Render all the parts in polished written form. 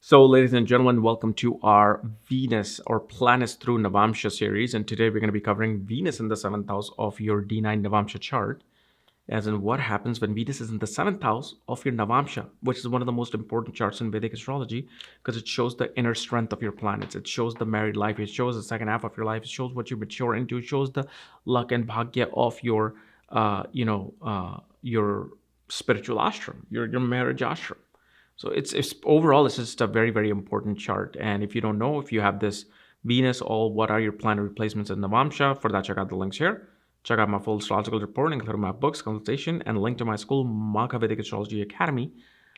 So, ladies and gentlemen, welcome to our Venus or Planets through Navamsa series. And today we're going to be covering Venus in the seventh house of your D9 Navamsa chart, as in what happens when Venus is in the seventh house of your Navamsa, which is one of the most important charts in Vedic astrology because it shows the inner strength of your planets. It shows the married life. It shows the second half of your life. It shows what you mature into. It shows the luck and bhagya of your spiritual ashram, your marriage ashram. So it's overall it's just a very, very important chart. And if you don't know, if you have this Venus, all what are your planetary replacements in Navamsa, for that check out the links here. Check out my full astrological report, including my books, consultation, and link to my school, Vedic Astrology Academy,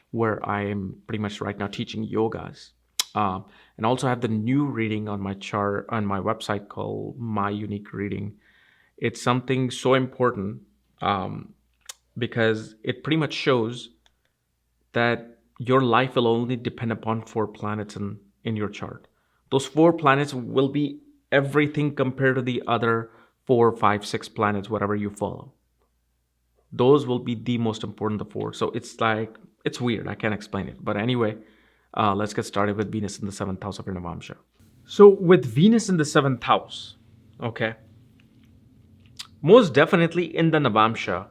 where I am pretty much right now teaching yogas. And also have the new reading on my chart on my website called My Unique Reading. It's something so important because it pretty much shows that your life will only depend upon 4 planets in your chart. Those 4 planets will be everything compared to the other 4, 5, 6 planets, whatever you follow. Those will be the most important of 4. So it's weird. I can't explain it. But anyway, let's get started with Venus in the 7th house of your Navamsa. So with Venus in the 7th house, okay, most definitely in the Navamsa,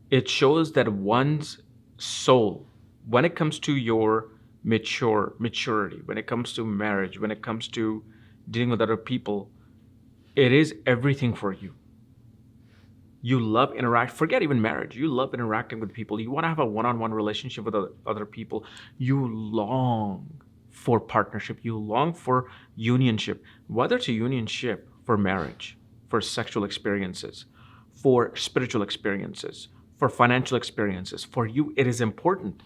it shows that one's soul, when it comes to your maturity, when it comes to marriage, when it comes to dealing with other people, it is everything for you. You love forget even marriage. You love interacting with people. You want to have a one-on-one relationship with other people. You long for partnership. You long for unionship, whether it's a unionship for marriage, for sexual experiences, for spiritual experiences, for financial experiences. For you, it is important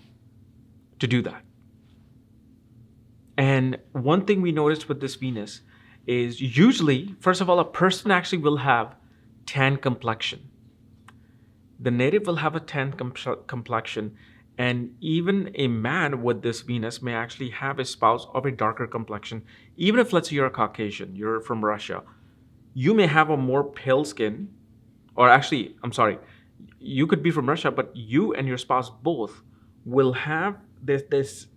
to do that. And one thing we noticed with this Venus is usually, first of all, a person actually will have tan complexion. The native will have a tan complexion, and even a man with this Venus may actually have a spouse of a darker complexion. Even if, let's say, you're a Caucasian, you're from Russia, you may have a more pale skin, or actually, I'm sorry, you could be from Russia, but you and your spouse both will have this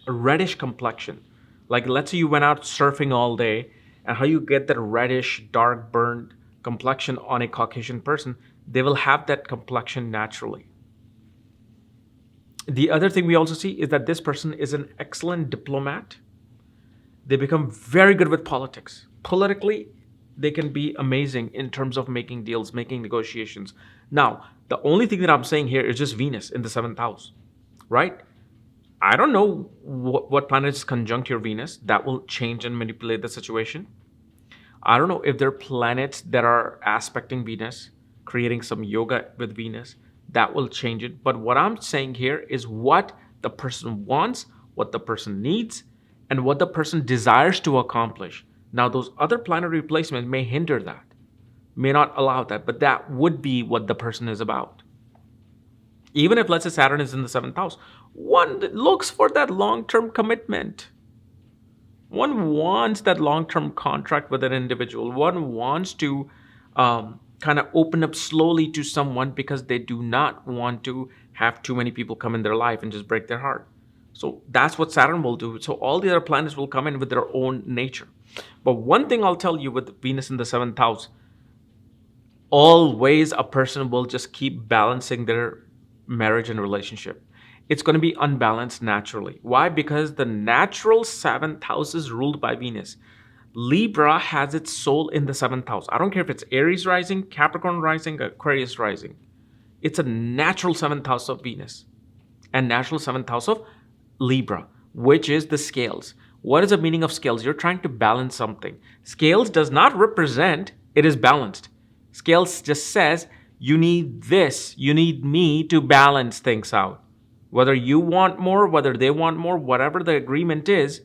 reddish complexion. Like, let's say you went out surfing all day, and how you get that reddish, dark, burned complexion on a Caucasian person, they will have that complexion naturally. The other thing we also see is that this person is an excellent diplomat. They become very good with politics. Politically, they can be amazing in terms of making deals, making negotiations. Now, the only thing that I'm saying here is just Venus in the 7th house, right? I don't know what planet is conjunct your Venus. That will change and manipulate the situation. I don't know if there are planets that are aspecting Venus, creating some yoga with Venus. That will change it. But what I'm saying here is what the person wants, what the person needs, and what the person desires to accomplish. Now, those other planetary replacements may hinder that, may not allow that, but that would be what the person is about. Even if, let's say, Saturn is in the 7th house, one looks for that long-term commitment. One wants that long-term contract with an individual. One wants to kind of open up slowly to someone because they do not want to have too many people come in their life and just break their heart. So that's what Saturn will do. So all the other planets will come in with their own nature. But one thing I'll tell you with Venus in the 7th house, always a person will just keep balancing their marriage and relationship. It's going to be unbalanced naturally. Why? Because the natural 7th house is ruled by Venus. Libra has its soul in the 7th house. I don't care if it's Aries rising, Capricorn rising, Aquarius rising. It's a natural 7th house of Venus and natural 7th house of Libra, which is the scales. What is the meaning of scales? You're trying to balance something. Scales does not represent it is balanced. Scales just says you need this, you need me to balance things out. Whether you want more, whether they want more, whatever the agreement is,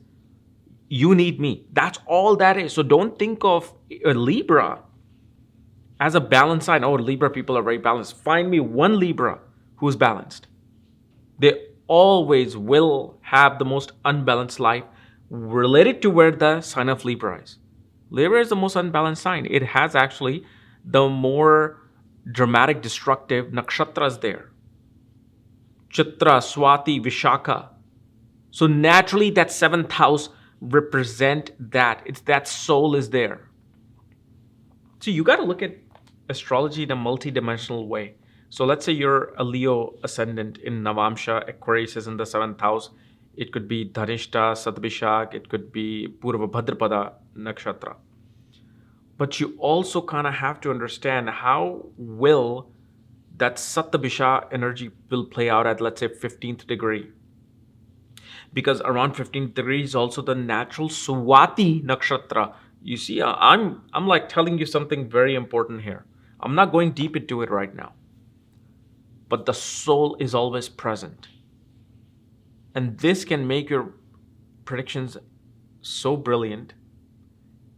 you need me. That's all that is. So don't think of a Libra as a balanced sign. Oh, Libra people are very balanced. Find me one Libra who's balanced. They always will have the most unbalanced life related to where the sign of Libra is. Libra is the most unbalanced sign. It has actually the more dramatic, destructive nakshatras there. Chitra, Swati, Vishaka. So naturally, that seventh house represent that. It's that soul is there. So you got to look at astrology in a multi-dimensional way. So let's say you're a Leo ascendant in Navamsa, Aquarius is in the seventh house. It could be Dhanishta, Satvishak, it could be Purva Bhadrapada Nakshatra. But you also kind of have to understand how will that Sattva energy will play out at, let's say, 15th degree. Because around 15th degree is also the natural Swati Nakshatra. You see, I'm like telling you something very important here. I'm not going deep into it right now. But the soul is always present. And this can make your predictions so brilliant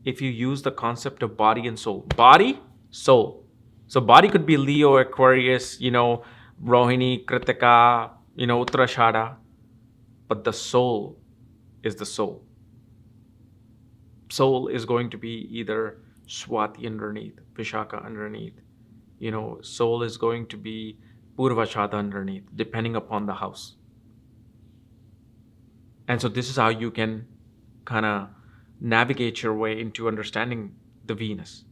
if you use the concept of body and soul. Body, soul. So body could be Leo, Aquarius, Rohini, Kritika, Uttarashada. But the soul is the soul. Soul is going to be either Swati underneath, Vishaka underneath. Soul is going to be Purvashada underneath, depending upon the house. And so this is how you can kind of navigate your way into understanding the Venus.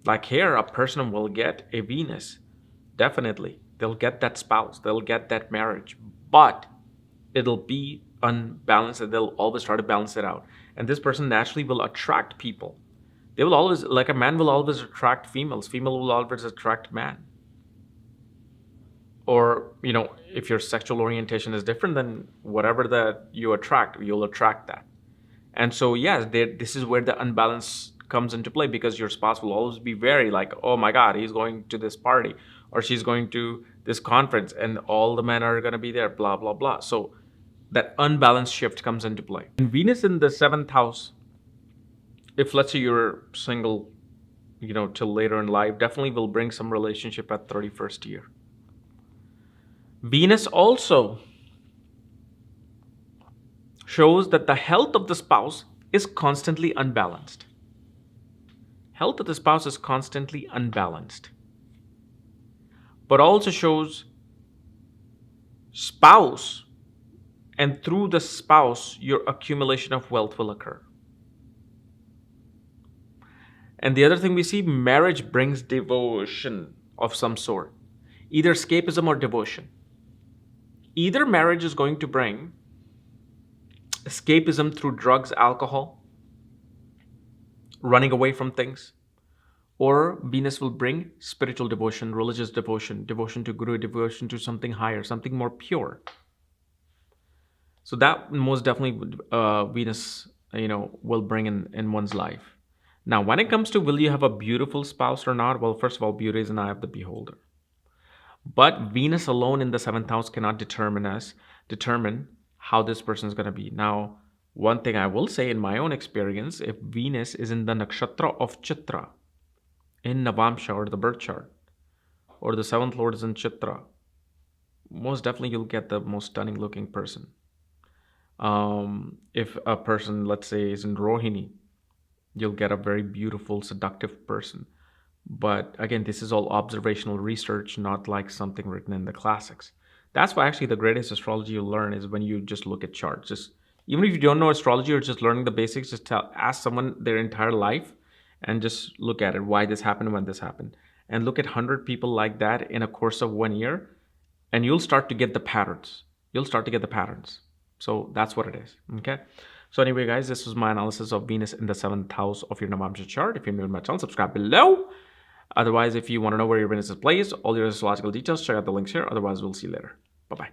Like here, a person will get a Venus, definitely. They'll get that spouse, they'll get that marriage, but it'll be unbalanced and they'll always try to balance it out. And this person naturally will attract people. They will always, like a man will always attract females, female will always attract man. Or, if your sexual orientation is different, then whatever that you attract, you'll attract that. And so, yes, this is where the unbalance comes into play, because your spouse will always be very like, oh my God, he's going to this party or she's going to this conference and all the men are going to be there, blah, blah, blah. So that unbalanced shift comes into play. And Venus in the seventh house, if let's say you're single, till later in life, definitely will bring some relationship at 31st year. Venus also shows that the health of the spouse is constantly unbalanced. Health of the spouse is constantly unbalanced. But also shows spouse, and through the spouse, your accumulation of wealth will occur. And the other thing we see, marriage brings devotion of some sort, either escapism or devotion. Either marriage is going to bring escapism through drugs, alcohol, running away from things, or Venus will bring spiritual devotion, religious devotion, devotion to Guru, devotion to something higher, something more pure. So that most definitely Venus, will bring in one's life. Now, when it comes to will you have a beautiful spouse or not? Well, first of all, beauty is an eye of the beholder. But Venus alone in the seventh house cannot determine how this person is going to be. Now, one thing I will say in my own experience, if Venus is in the nakshatra of Chitra, in Navamsa or the birth chart, or the seventh lord is in Chitra, most definitely you'll get the most stunning looking person. If a person, let's say, is in Rohini, you'll get a very beautiful, seductive person. But again, this is all observational research, not like something written in the classics. That's why actually the greatest astrology you learn is when you just look at charts. Just even if you don't know astrology or just learning the basics, just ask someone their entire life and just look at it, why this happened, when this happened. And look at 100 people like that in a course of 1 year, and you'll start to get the patterns. So that's what it is, okay? So anyway, guys, this was my analysis of Venus in the seventh house of your Navamsa chart. If you're new to my channel, subscribe below. Otherwise, if you want to know where your Venus is placed, all your astrological details, check out the links here. Otherwise, we'll see you later. Bye-bye.